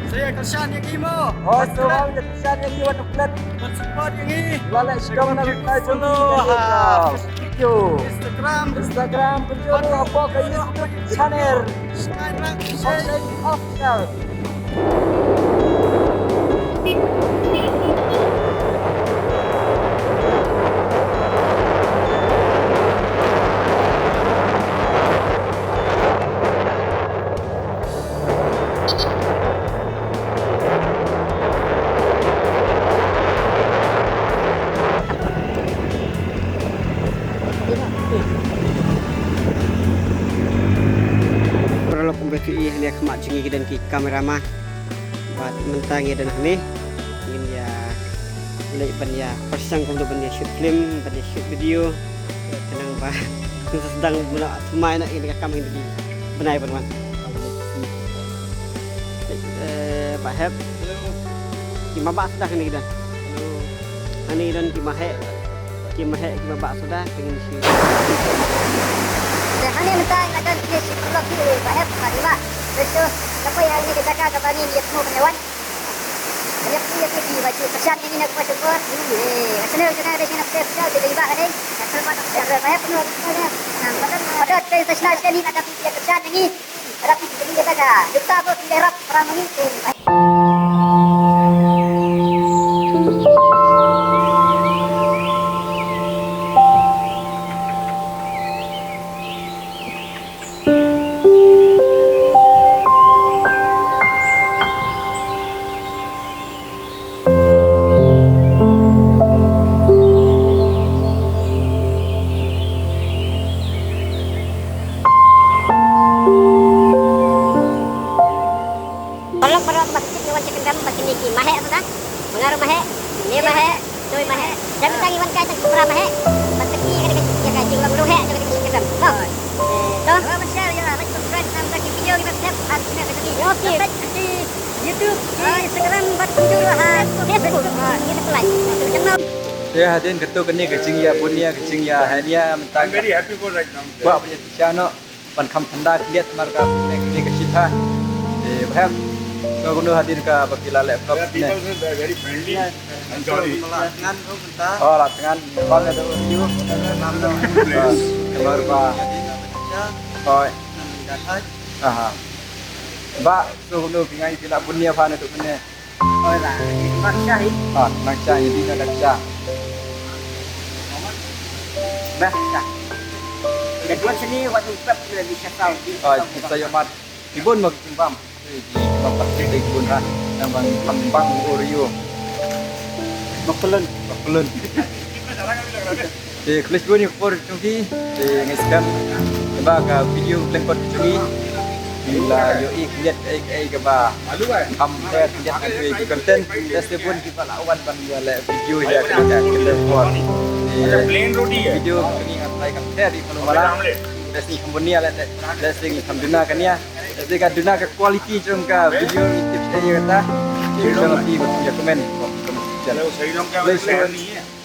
Saya Kershan yang imo. Oh, semua jadi Kershan yang iwan upload. Support yang ini. Lalai sekarang nak Follow video. Instagram penjual apa ke YouTube channel. Online official. Perlu kembali ini kemak jengi dan ki kamera mah buat mentangi dan ini ingin ya mulai ban ya persang untuk ban ya shoot film ban ya shoot video tenang bah sedang main ini kami ini benai teman Pak Heb kima bak sudah ini kita ini dan kima bak sudah pengen shoot. Dan kami minta akan finish vlog ni Pak F. Terima. Betul. Siapa yang ini kita akan kembali lihat semua penyawan. Lihat ni baju Kershan yang ini nak buat support. Channel kita ada channel subscribe jadi juga kan. Selamat datang Pak F. Pada international sekali ada video Kershan ini. Ada video ini kita ada. Kita buat dirap orang ini. Tolong para pembatik iwan cekendam batin niki mahe sudah mengaruh mahe ni mahe doi mahe jangan tangi wan kai tak berapa mahe batik ni kan ya kai ulang rohe jangan cekendam oh toh share ya like subscribe dan bagi video kita step harusnya begini oke di YouTube di Instagram buat kunjung Facebook kita like channel Saya hadirin ketua kini kecing ya punya kecing ya hanya mentang. Very happy for right now. Buat punya channel pan kam tanda lihat marka kini kecita. Bahkan kau guna hadirin ke bakila laptop ni. Very friendly and jolly. Oh, latangan bang ada review. Kamar ba. Oh. Aha. Ba so guna pingai sila punya pan itu punya. Oh lah mak syahid Ah, macam ini nak dah. bah dah dan sini waktu prep sudah bisa tahu Oh, saya mat ibun mag timbam. Di bapak kita ibun ha. Yang bang kembang Oreo. makulun Pelun. Di kelas dua ni for cungki. Di ngeskan. Baga video lengkot cungki. Bila yoi lihat ai ke ba. Ham lihat nanti konten. Just pun kita lawan bang video ya kita buat. Plain roti है. Video ini apply kan share di kalau malam. Dari company ala dari kamduna kan ya. Dari kaduna ke quality jom ka video ini tips ini kata. Jangan lupa untuk komen. सही रंग का नहीं है.